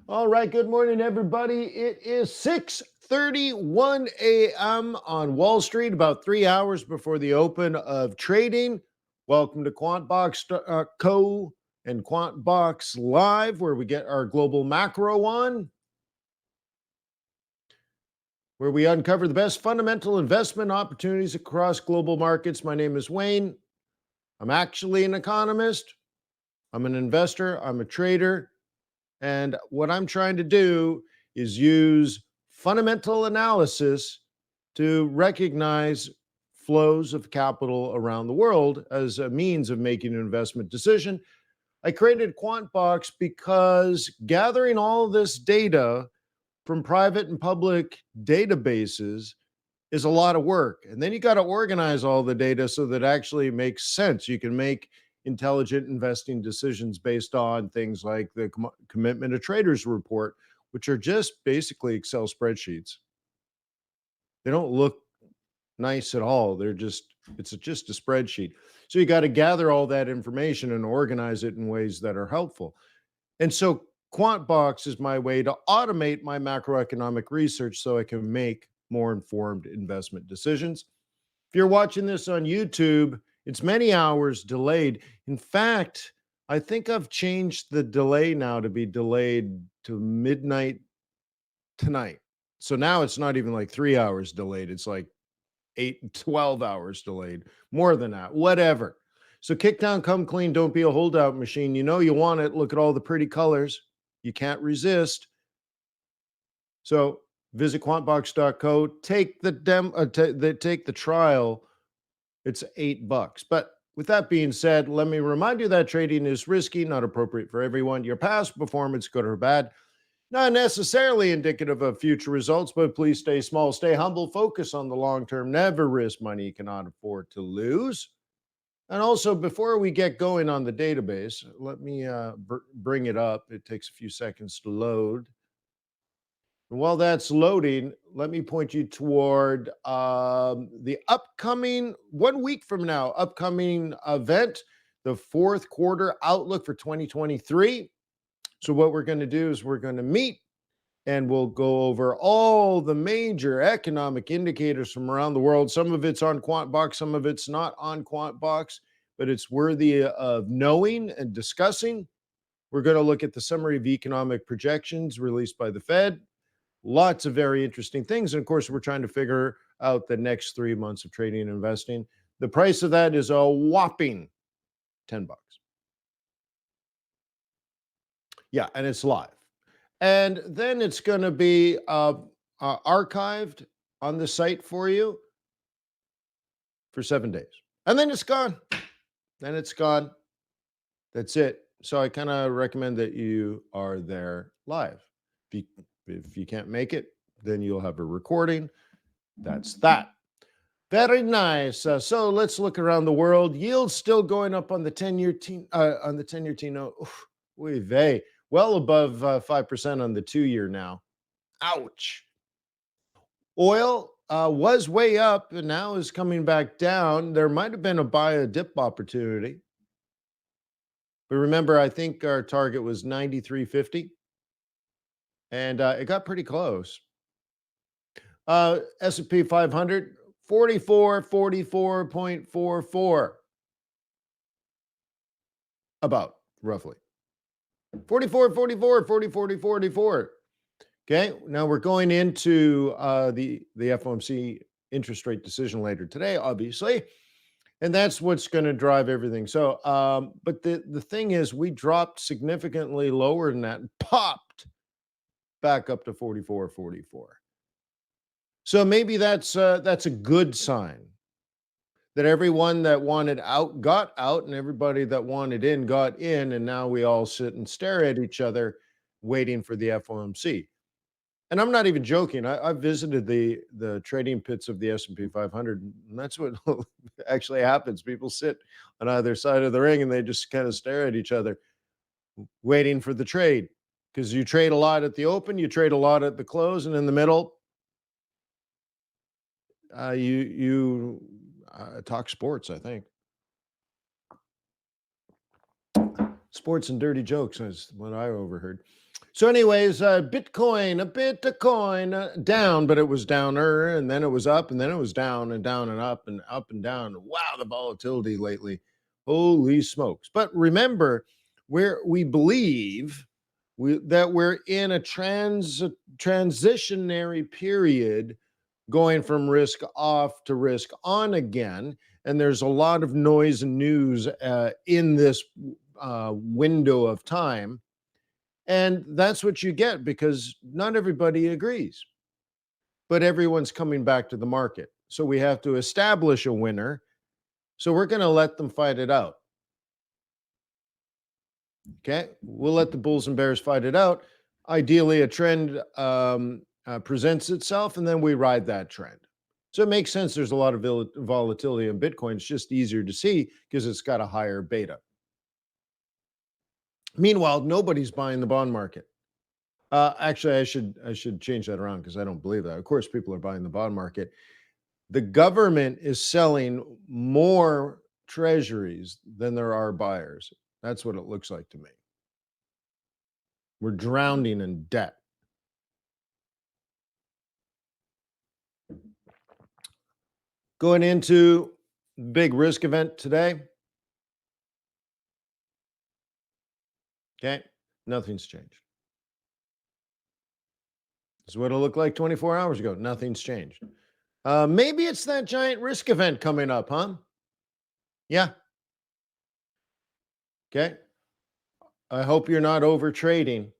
All right, good morning, everybody. It is 6:31 a.m. on Wall Street, about 3 hours before the open of trading. Welcome to QuantBox Co. and QuantBox Live, where we get our global macro on, where we uncover the best fundamental investment opportunities across global markets. My name is Wayne. I'm actually an economist. I'm an investor. I'm a trader. And what I'm trying to do is use fundamental analysis to recognize flows of capital around the world as a means of making an investment decision. I created QuantBox because gathering all this data from private and public databases is a lot of work. And then you got to organize all the data so that it actually makes sense. You can make intelligent investing decisions based on things like the commitment of traders report, which are just basically Excel spreadsheets. They don't look nice at all. It's just a spreadsheet. So you got to gather all that information and organize it in ways that are helpful. And so QuantBox is my way to automate my macroeconomic research so I can make more informed investment decisions. If you're watching this on YouTube, it's many hours delayed. In fact, I think I've changed the delay now to be delayed to midnight tonight. So now it's not even like 3 hours delayed. It's like 12 hours delayed, more than that, whatever. So kick down, come clean, don't be a holdout machine. You know you want it. Look at all the pretty colors. You can't resist. So visit quantbox.co, take take the trial. It's $8. But with that being said, let me remind you that trading is risky, not appropriate for everyone. Your past performance, good or bad, not necessarily indicative of future results, but please stay small, stay humble, focus on the long term, never risk money you cannot afford to lose. And also, before we get going on the database, let me bring it up. It takes a few seconds to load. And while that's loading, let me point you toward the upcoming 1 week from now, upcoming event, the fourth quarter outlook for 2023. So, what we're going to do is we're going to meet and we'll go over all the major economic indicators from around the world. Some of it's on QuantBox, some of it's not on QuantBox, but it's worthy of knowing and discussing. We're going to look at the summary of economic projections released by the Fed. Lots of very interesting things. And of course, we're trying to figure out the next 3 months of trading and investing. The price of that is a whopping $10. Yeah, and it's live. And then it's going to be archived on the site for you for 7 days. And then it's gone. Then it's gone. That's it. So I kind of recommend that you are there live. If you can't make it, then you'll have a recording. That's that. Very nice. So let's look around the world. Yields still going up on the 10-year T. On the 10-year T note. Oy vey. Well above 5% on the 2-year now. Ouch. Oil was way up and now is coming back down. There might have been a buy a dip opportunity. But remember, I think our target was 93.50 and it got pretty close. S&P 500, 44.44. About roughly. 44, 44, 40, 40, 44. Okay, now we're going into the FOMC interest rate decision later today, obviously, and that's what's going to drive everything. So, but the thing is, we dropped significantly lower than that and popped back up to 44, 44. So maybe that's a good sign that everyone that wanted out got out, and everybody that wanted in got in, and now we all sit and stare at each other, waiting for the FOMC. And I'm not even joking. I've visited the trading pits of the S&P 500, and that's what actually happens. People sit on either side of the ring, and they just kind of stare at each other, waiting for the trade. Because you trade a lot at the open, you trade a lot at the close, and in the middle, you talk sports. I think sports and dirty jokes is what I overheard. So, anyways, Bitcoin, a bit of coin down, but it was downer, and then it was up, and then it was down and down and up and down. Wow, the volatility lately, holy smokes! But remember, we believe that we're in a transitionary period, going from risk off to risk on again, and there's a lot of noise and news in this window of time, and that's what you get because not everybody agrees, but everyone's coming back to the market. So we have to establish a winner. So we're going to let them fight it out. Okay. We'll let the bulls and bears fight it out. Ideally, a trend presents itself, and then we ride that trend. So it makes sense. There's a lot of volatility in Bitcoin. It's just easier to see because it's got a higher beta. Meanwhile, nobody's buying the bond market. Actually, I should change that around because I don't believe that. Of course, people are buying the bond market. The government is selling more treasuries than there are buyers. That's what it looks like to me. We're drowning in debt. Going into big risk event today. Okay, nothing's changed. This is what it looked like 24 hours ago. Nothing's changed. Maybe it's that giant risk event coming up, huh? Yeah. Okay. I hope you're not over trading.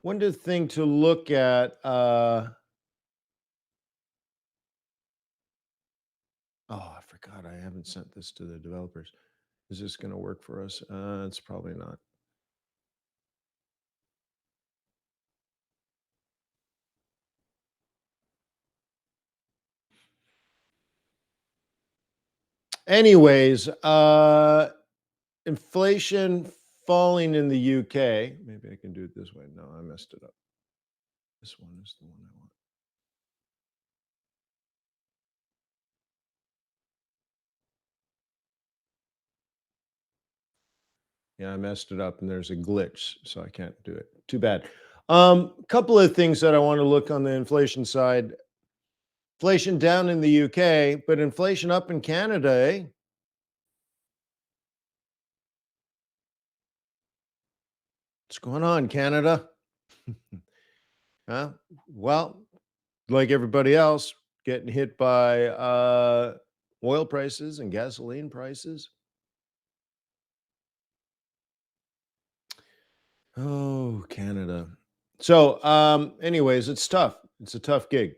One good thing to look at. Oh, I forgot. I haven't sent this to the developers. Is this going to work for us? It's probably not. Anyways, inflation falling in the UK. Maybe I can do it this way. No, I messed it up. This one is the one I want. Yeah, I messed it up and there's a glitch, so I can't do it. Too bad. Couple of things that I want to look on the inflation side. Inflation down in the UK, but inflation up in Canada, eh? What's going on, Canada? Huh? Well, like everybody else, getting hit by oil prices and gasoline prices. Oh, Canada. So, anyways, it's tough. It's a tough gig.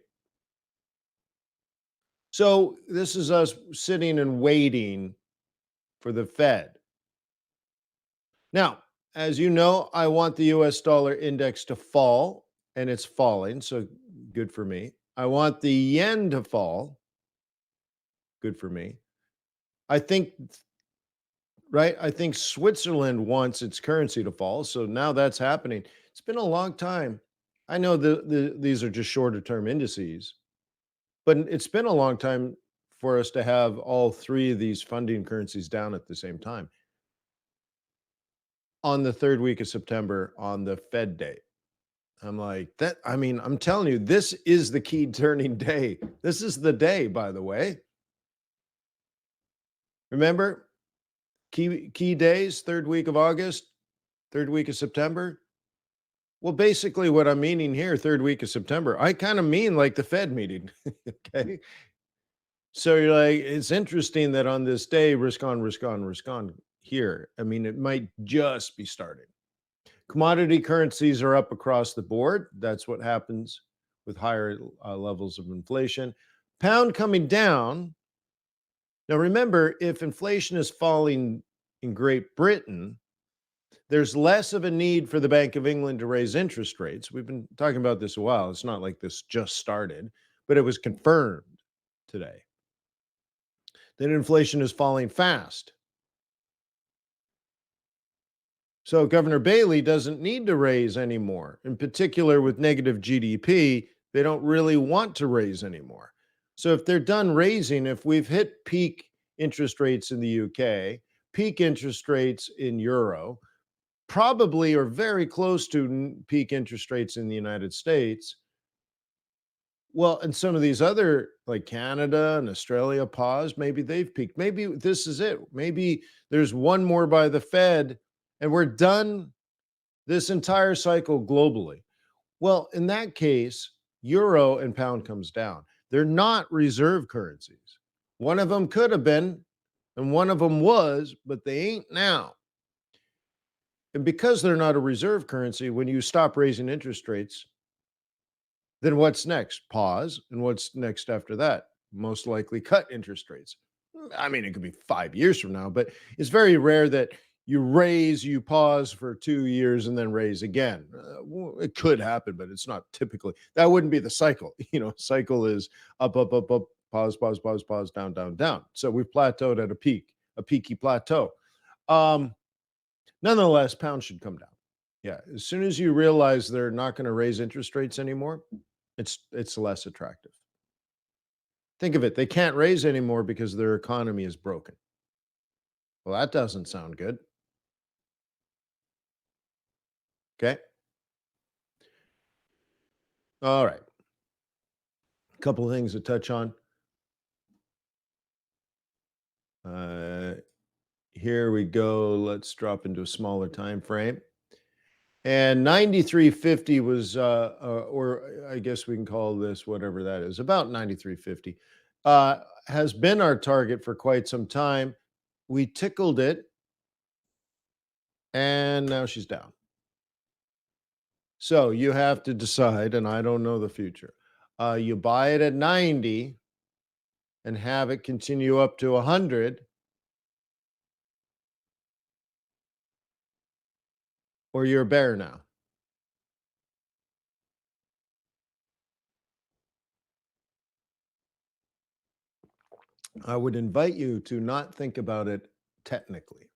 So, this is us sitting and waiting for the Fed. Now, as you know, I want the US dollar index to fall, and it's falling. So, good for me. I want the yen to fall. Good for me. I think Right? I think Switzerland wants its currency to fall, so now that's happening. It's been a long time. I know these are just shorter term indices, but it's been a long time for us to have all three of these funding currencies down at the same time on the third week of September on the Fed day. I'm like, that I mean, I'm telling you, this is the key turning day. This is the day, by the way. Remember, key days, third week of August, third week of September. Well, basically, what I'm meaning here, third week of September, I kind of mean like the Fed meeting. Okay. So you're like, it's interesting that on this day, risk on, risk on, risk on here. I mean, it might just be starting. Commodity currencies are up across the board. That's what happens with higher levels of inflation. Pound coming down. Now, remember, if inflation is falling in Great Britain, there's less of a need for the Bank of England to raise interest rates. We've been talking about this a while. It's not like this just started, but it was confirmed today that inflation is falling fast. So Governor Bailey doesn't need to raise anymore. In particular, with negative GDP, they don't really want to raise anymore. So if they're done raising, if we've hit peak interest rates in the UK, peak interest rates in euro, probably or very close to peak interest rates in the United States. Well, and some of these other like Canada and Australia pause, maybe they've peaked. Maybe this is it. Maybe there's one more by the Fed and we're done this entire cycle globally. Well, in that case, euro and pound comes down. They're not reserve currencies. One of them could have been, and one of them was, but they ain't now. And because they're not a reserve currency, when you stop raising interest rates, then what's next? Pause. And what's next after that? Most likely cut interest rates. I mean, it could be 5 years from now, but it's very rare that you raise, you pause for 2 years and then raise again. It could happen, but it's not typically. That wouldn't be the cycle. Cycle is up, up, up, up, pause, pause, pause, pause, down, down, down. So we've plateaued at a peaky plateau. Nonetheless, pounds should come down. Yeah, as soon as you realize they're not going to raise interest rates anymore, it's less attractive. Think of it, they can't raise anymore because their economy is broken. Well, that doesn't sound good. Okay. All right. A couple of things to touch on. Uh, Here we go. Let's drop into a smaller time frame. And 93.50 was, or I guess we can call this whatever that is, about 93.50, has been our target for quite some time. We tickled it, and now she's down. So you have to decide, and I don't know the future. You buy it at 90 and have it continue up to 100, or you're a bear now. I would invite you to not think about it technically.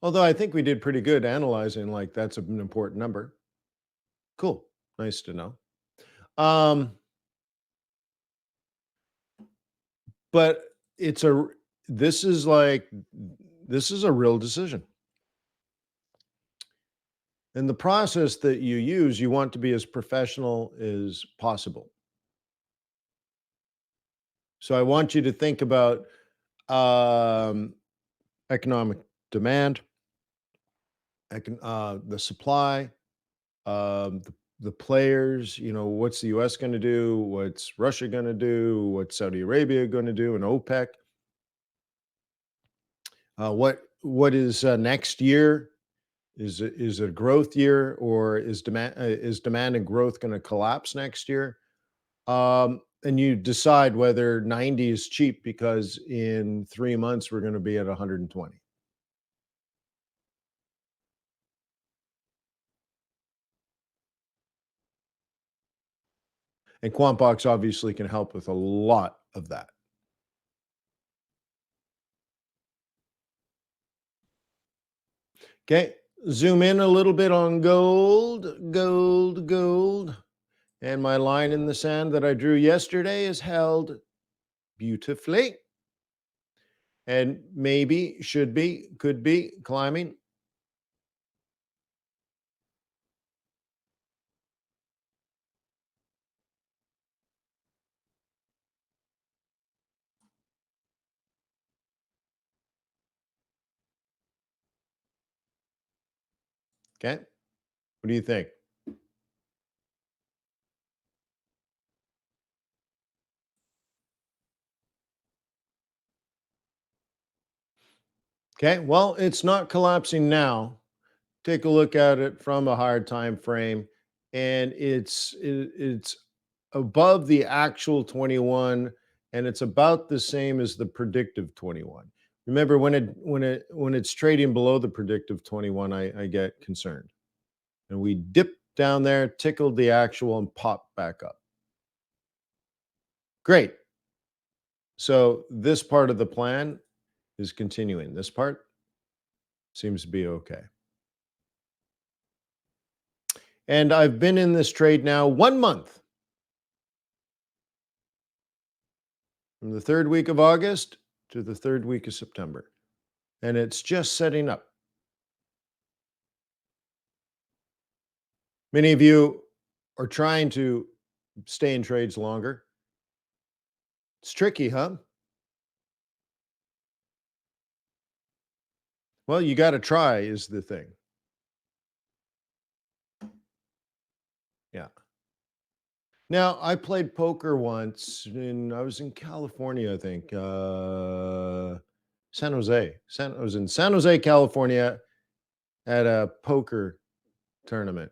Although I think we did pretty good analyzing, like, that's an important number. Cool. Nice to know. Um, but it's a this is like this is a real decision. And the process that you use, you want to be as professional as possible. So I want you to think about um, economic demand, the supply, the players. What's the U.S. going to do? What's Russia going to do? What's Saudi Arabia going to do? And OPEC. What is next year? Is it a growth year, or is demand and growth going to collapse next year? And you decide whether 90 is cheap because in 3 months we're going to be at 120. And QuantBox obviously can help with a lot of that. Okay, zoom in a little bit on gold, gold, gold. And my line in the sand that I drew yesterday is held beautifully. And maybe, should be, could be climbing. Okay, what do you think? Okay, well, it's not collapsing now. Take a look at it from a higher time frame, and it's above the actual 21, and it's about the same as the predictive 21. Remember, when it's trading below the predictive 21, I get concerned. And we dipped down there, tickled the actual, and popped back up. Great. So this part of the plan is continuing. This part seems to be okay. And I've been in this trade now 1 month. From the third week of August to the third week of September. And it's just setting up. Many of you are trying to stay in trades longer. It's tricky, huh? Well, you got to try, is the thing. Yeah. Now, I played poker once, and I was in California, I think, San Jose. I was in San Jose, California, at a poker tournament,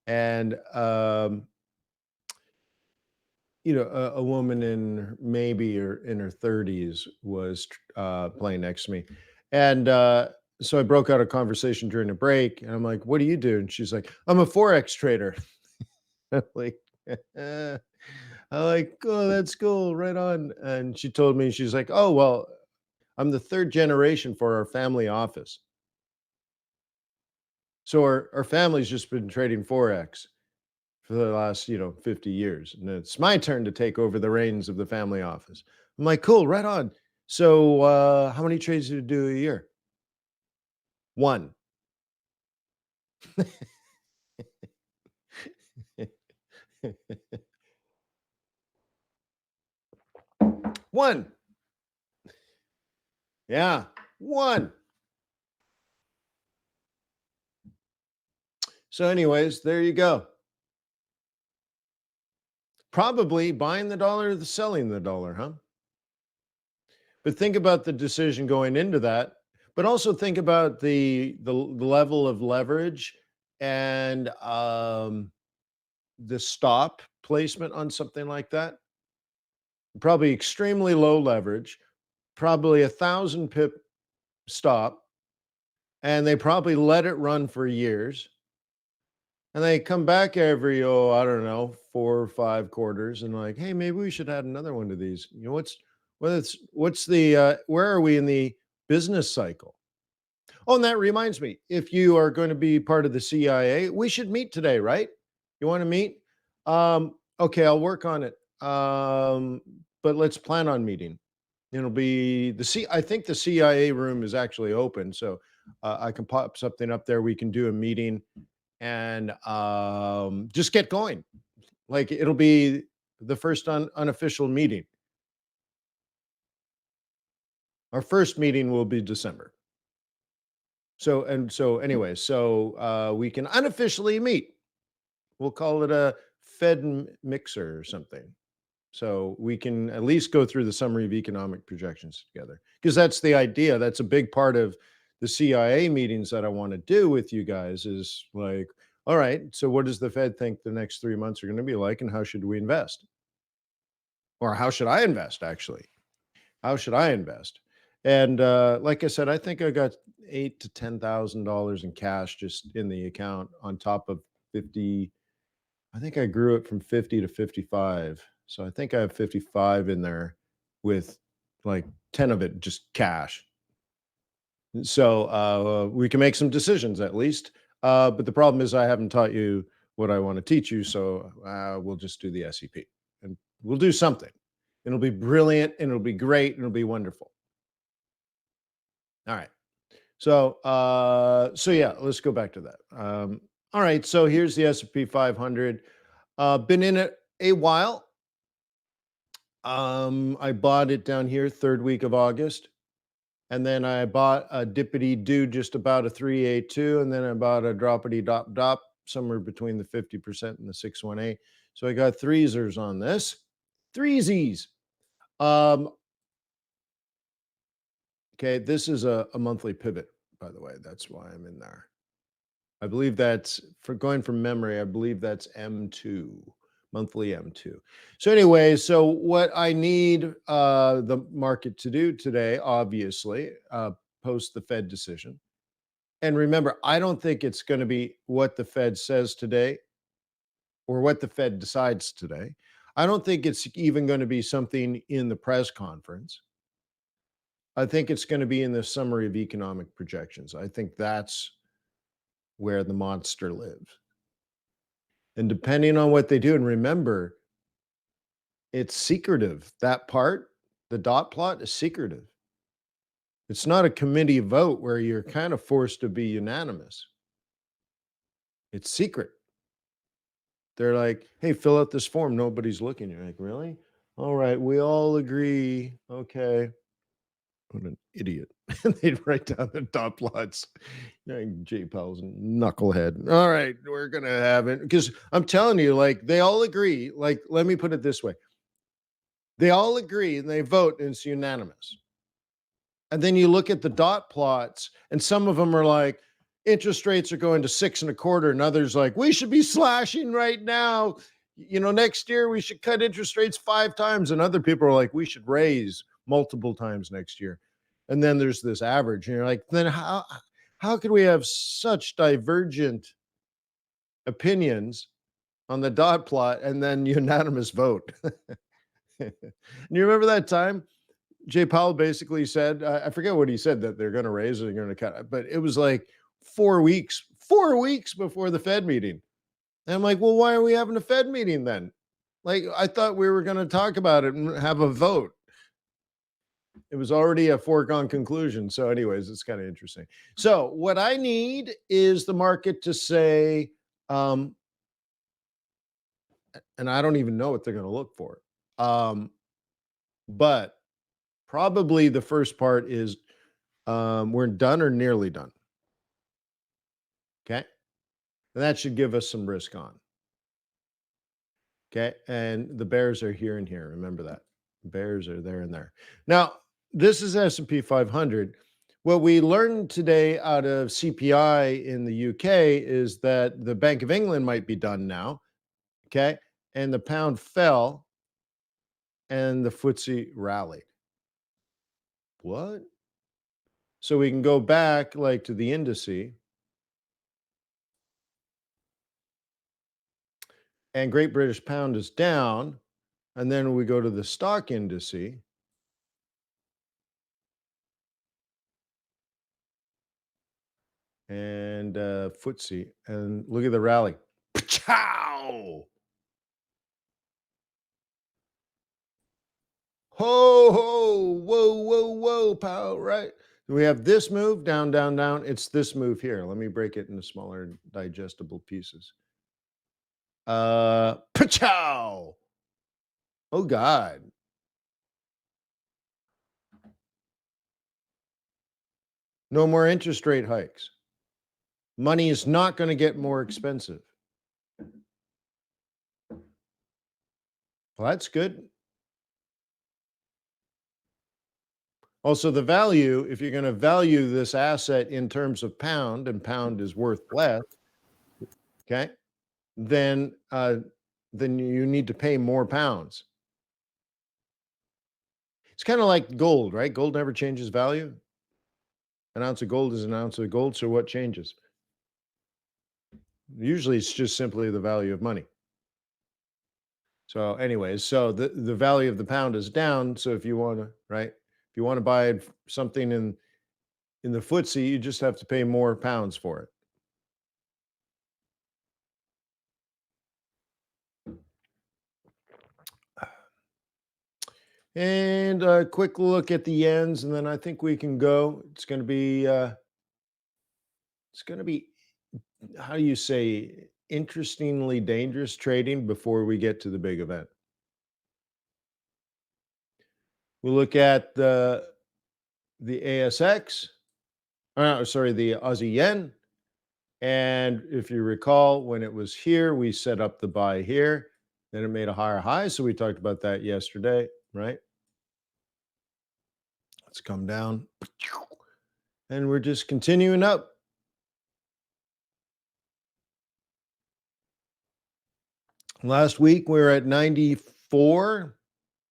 and a woman maybe or in her 30s was playing next to me, and so I broke out a conversation during a break, and I'm like, "What do you do?" And she's like, "I'm a forex trader." I'm like, I'm like, "Oh, that's cool, right on." And she told me, she's like, "Oh, well, I'm the third generation for our family office, so our family's just been trading forex for the last 50 years, and it's my turn to take over the reins of the family office." I'm like, "Cool, right on." So how many trades do you do a year? One. One. Yeah, one. So anyways, there you go. Probably buying the dollar or the selling the dollar, huh? But think about the decision going into that, but also think about the level of leverage and the stop placement on something like that. Probably extremely low leverage, probably 1,000 pip stop, and they probably let it run for years. And they come back every, I don't know, 4 or 5 quarters, and like, hey, maybe we should add another one to these. What's the where are we in the business cycle? Oh, and that reminds me, if you are going to be part of the CIA, we should meet today, right? You want to meet? Okay, I'll work on it. But let's plan on meeting. It'll be I think the CIA room is actually open, so I can pop something up there. We can do a meeting and just get going. Like it'll be the first unofficial meeting. Our first meeting will be December. So anyway, so we can unofficially meet. We'll call it a mixer or something. So we can at least go through the summary of economic projections together. Because that's the idea. That's a big part of the CIA meetings that I want to do with you guys is like, all right, so what does the Fed think the next 3 months are going to be like, and how should we invest? Or how should I invest, actually? How should I invest? And like I said, I think I got $8,000 to $10,000 in cash just in the account on top of 50. I think I grew it from 50 to 55. So I think I have 55 in there with like 10 of it just cash. So we can make some decisions at least. But the problem is I haven't taught you what I want to teach you. So we'll just do the SEP and we'll do something. It'll be brilliant and it'll be great and it'll be wonderful. All right. So yeah, let's go back to that. All right. So here's the S&P 500. Been in it a while. I bought it down here third week of August, and then I bought a dippity do just about a 382, and then I bought a droppity dop somewhere between the 50% and the 618. So I got threesers on this. Threesies. Um, okay, this is a monthly pivot, by the way. That's why I'm in there. I believe that's for going from memory. I believe that's M2, monthly M2. So anyway, so what I need the market to do today, obviously, post the Fed decision. And remember, I don't think it's going to be what the Fed says today or what the Fed decides today. I don't think it's even going to be something in the press conference. I think it's going to be in the summary of economic projections. I think that's where the monster lives. And depending on what they do, and remember, it's secretive. That part, the dot plot is secretive. It's not a committee vote where you're kind of forced to be unanimous. It's secret. They're like, "Hey, fill out this form. Nobody's looking." You're like, "Really? All right, we all agree. Okay." What an idiot. And they'd write down the dot plots. Yeah, Jay Powell's a knucklehead. All right, we're gonna have it. Because I'm telling you, like, they all agree. Like, let me put it this way. They all agree and they vote, and it's unanimous. And then you look at the dot plots, and some of them are like, interest rates are going to 6.25, and others like, we should be slashing right now. Next year we should cut interest rates 5 times. And other people are like, we should raise multiple times next year. And then there's this average, and you're like, then how could we have such divergent opinions on the dot plot and then unanimous vote? And you remember that time Jay Powell basically said, I forget what he said, that they're going to raise or they're going to cut it, but it was like 4 weeks before the Fed meeting. And I'm like, well, why are we having a Fed meeting then? Like, I thought we were going to talk about it and have a vote. It was already a foregone conclusion. So, anyways, it's kind of interesting. So, what I need is the market to say, um, and I don't even know what they're going to look for. But probably the first part is we're done or nearly done. Okay. And that should give us some risk on. Okay. And the bears are here and here. Remember that. Bears are there and there. Now, this is S&P 500. What we learned today out of CPI in the UK is that the Bank of England might be done now. Okay. And the pound fell and the FTSE rallied. What? So we can go back like to the indice, and Great British Pound is down. And then we go to the stock indice, and FTSE, and look at the rally. Pow! Ho ho! Whoa, whoa, whoa! Pow! Right? We have this move down, down, down. It's this move here. Let me break it into smaller, digestible pieces. Pow! Oh God! No more interest rate hikes. Money is not going to get more expensive. Well, that's good. Also, the value, if you're going to value this asset in terms of pound, and pound is worth less, okay, then then you need to pay more pounds. It's kind of like gold, right? Gold never changes value. An ounce of gold is an ounce of gold. So what changes? Usually, it's just simply the value of money. So, anyways, so the value of the pound is down. So if you want to, right, if you want to buy something in the FTSE, you just have to pay more pounds for it. And a quick look at the ends, and then I think we can go. It's going to be how do you say, interestingly dangerous trading before we get to the big event. We look at the ASX, sorry, the Aussie yen. And if you recall, when it was here, we set up the buy here. Then it made a higher high. So we talked about that yesterday, right? Let's come down. And we're just continuing up. Last week, we were at 94,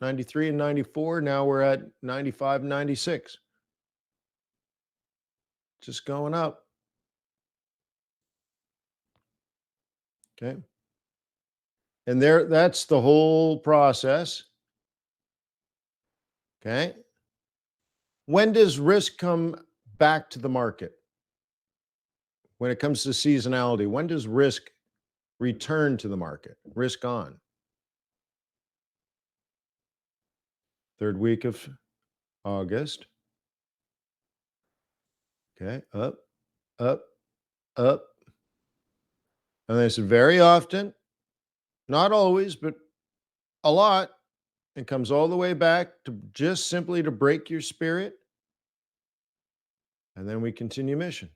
93 and 94. Now we're at 95 and 96. Just going up. Okay. And that's the whole process. Okay. When does risk come back to the market? When it comes to seasonality, when does risk return to the market? Risk on. Third week of August. Okay. Up, up, up. And this very often, not always, but a lot, it comes all the way back to just simply to break your spirit. And then we continue mission.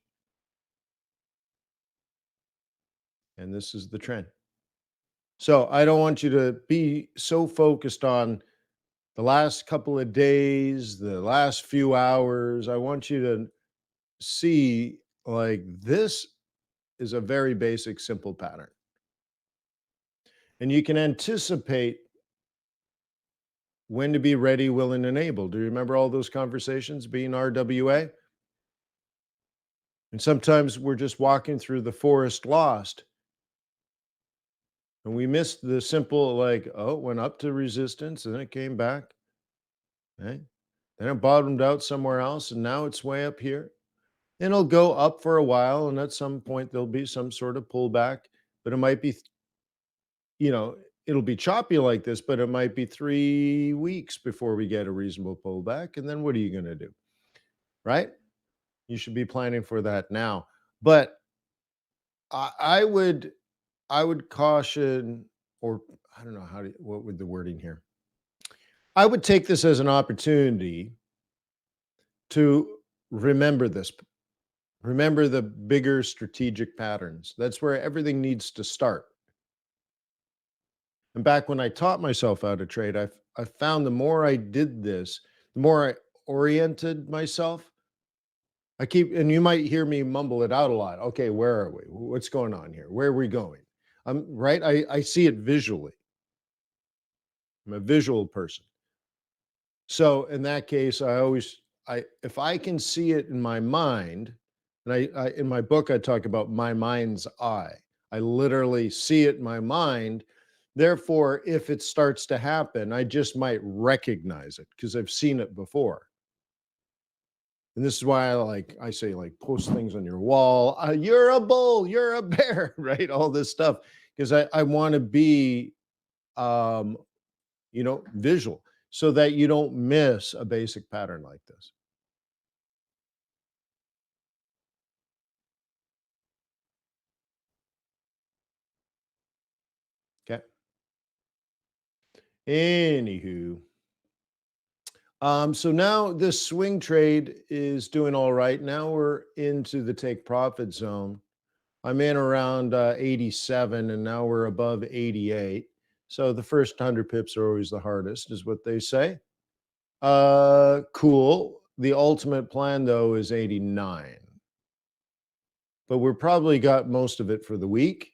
And this is the trend. So I don't want you to be so focused on the last couple of days, the last few hours. I want you to see like this is a very basic, simple pattern. And you can anticipate when to be ready, willing, and able. Do you remember all those conversations being RWA? And sometimes we're just walking through the forest lost and we missed the simple, like, oh, it went up to resistance and then it came back. Right? Then it bottomed out somewhere else and now it's way up here. And it'll go up for a while. And at some point, there'll be some sort of pullback, but it might be, you know, it'll be choppy like this, but it might be 3 weeks before we get a reasonable pullback. And then what are you going to do? Right? You should be planning for that now. But I would caution, or I don't know what would the wording here. I would take this as an opportunity to remember this. Remember the bigger strategic patterns. That's where everything needs to start. And back when I taught myself how to trade, I found the more I did this, the more I oriented myself. And you might hear me mumble it out a lot. Okay, where are we? What's going on here? Where are we going? I'm right. I see it visually. I'm a visual person. So in that case, if I can see it in my mind, and I in my book I talk about my mind's eye. I literally see it in my mind. Therefore, if it starts to happen, I just might recognize it because I've seen it before. And this is why I say like post things on your wall. You're a bull, you're a bear, right? All this stuff because I want to be um, visual so that you don't miss a basic pattern like this. Okay. Anywho, so now this swing trade is doing all right. Now we're into the take profit zone. I'm in around 87 and now we're above 88. So the first 100 pips are always the hardest, is what they say. Cool. The ultimate plan, though, is 89. But we're probably got most of it for the week.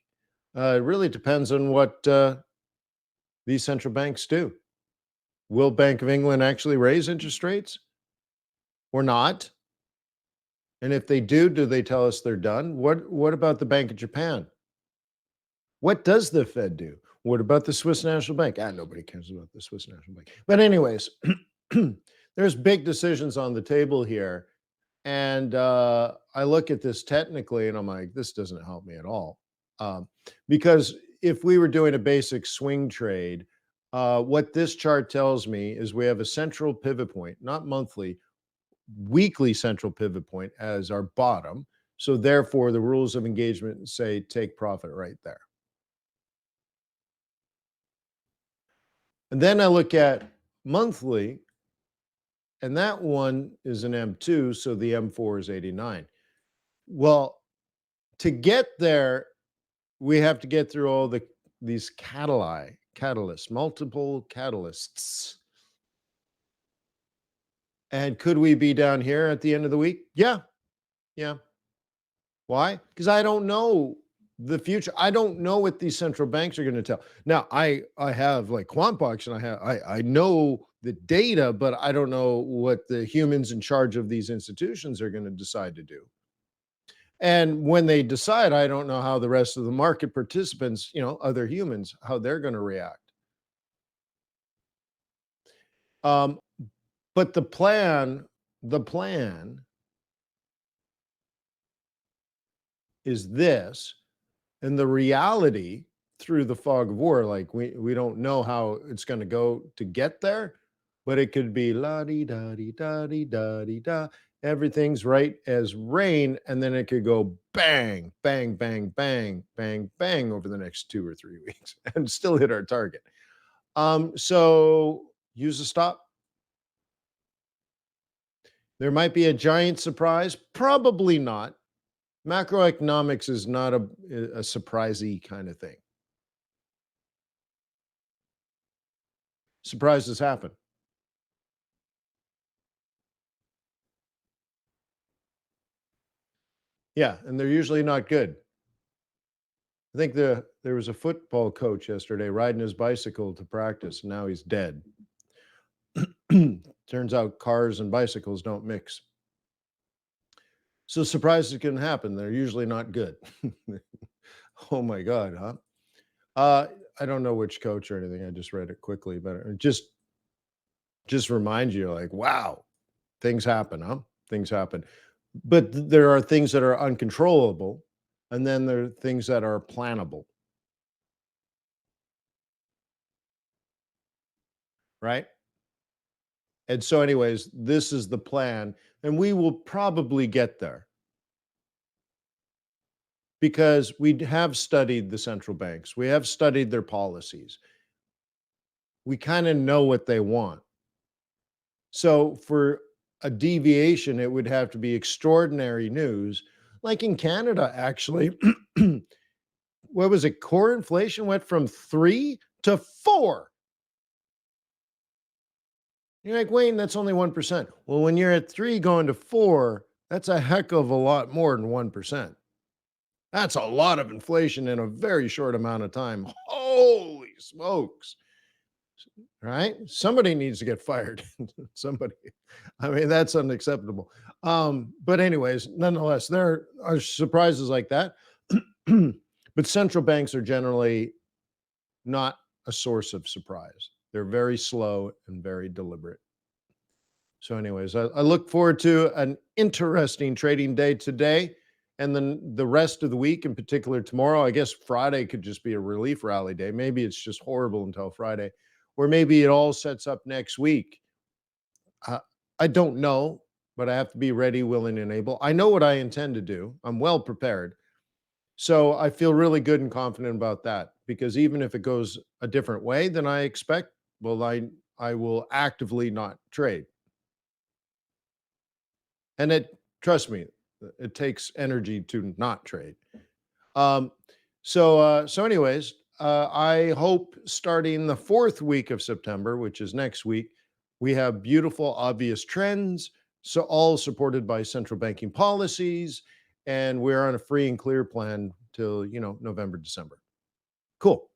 It really depends on what these central banks do. Will Bank of England actually raise interest rates or not? And if they do they tell us they're done? What about the Bank of Japan? What does the Fed do? What about the Swiss National Bank? Nobody cares about the Swiss National Bank. But anyways, there's big decisions on the table here. And I look at this technically and I'm like, this doesn't help me at all. Because if we were doing a basic swing trade, what this chart tells me is we have a central pivot point, not monthly, weekly central pivot point as our bottom. So therefore, the rules of engagement say take profit right there. And then I look at monthly, and that one is an M2, so the M4 is 89. Well, to get there, we have to get through all these catalysts, multiple catalysts. And could we be down here at the end of the week? Yeah. Yeah. Why? Because I don't know the future. I don't know what these central banks are going to tell. Now, I have like QuantBox and I know the data, but I don't know what the humans in charge of these institutions are going to decide to do. And when they decide, I don't know how the rest of the market participants, other humans, how they're going to react. Um, but the plan is this, and the reality through the fog of war, like we don't know how it's going to go to get there, but it could be la di da di da di da di da. everything's right as rain, and then it could go bang, bang, bang, bang, bang, bang over the next 2 or 3 weeks and still hit our target. So use a stop. There might be a giant surprise, probably not. Macroeconomics is not a surprisey kind of thing. Surprises happen. Yeah, and they're usually not good. I think there was a football coach yesterday riding his bicycle to practice, and now he's dead. Turns out cars and bicycles don't mix. So surprises can happen. They're usually not good. Oh my God, huh? Uh, I don't know which coach or anything. I just read it quickly, but it just remind you, like, wow, things happen, huh? Things happen. But there are things that are uncontrollable, and then there are things that are plannable, right? And so, anyways, this is the plan, and we will probably get there because we have studied the central banks. We have studied their policies. We kind of know what they want. So, for a deviation, it would have to be extraordinary news, like in Canada, actually. What was it? Core inflation went from 3 to 4. You're like, Wayne, that's only 1%. Well, when you're at 3 going to 4, that's a heck of a lot more than 1%. That's a lot of inflation in a very short amount of time. Holy smokes. Right? Somebody needs to get fired. Somebody. I mean, that's unacceptable. But anyways, nonetheless, there are surprises like that. But central banks are generally not a source of surprise. They're very slow and very deliberate. So, anyways, I look forward to an interesting trading day today and then the rest of the week, in particular tomorrow. I guess Friday could just be a relief rally day. Maybe it's just horrible until Friday, or maybe it all sets up next week. Uh, I don't know, but I have to be ready, willing, and able. I know what I intend to do, I'm well prepared. So, I feel really good and confident about that because even if it goes a different way than I expect, well, I will actively not trade. And trust me, it takes energy to not trade. Um, so anyways, I hope starting the fourth week of September, which is next week, we have beautiful, obvious trends. So all supported by central banking policies, and we're on a free and clear plan till November, December. Cool.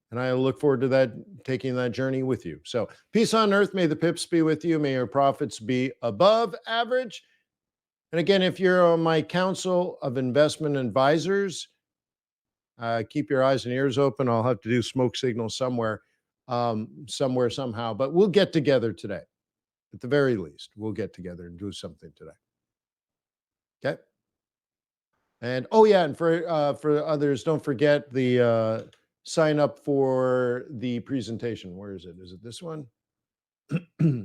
And I look forward to that, taking that journey with you. So peace on earth. May the pips be with you. May your profits be above average. And again, if you're on my council of investment advisors, keep your eyes and ears open. I'll have to do smoke signals somewhere, somewhere, somehow. But we'll get together today. At the very least, we'll get together and do something today. Okay. And oh yeah, and for others, don't forget the sign up for the presentation. Where is it? Is it this one?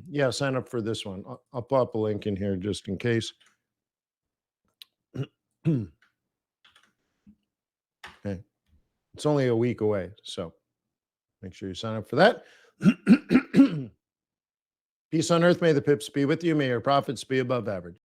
Yeah, sign up for this one. I'll pop a link in here just in case. Okay. It's only a week away, so make sure you sign up for that. Peace on earth. May the pips be with you. May your profits be above average.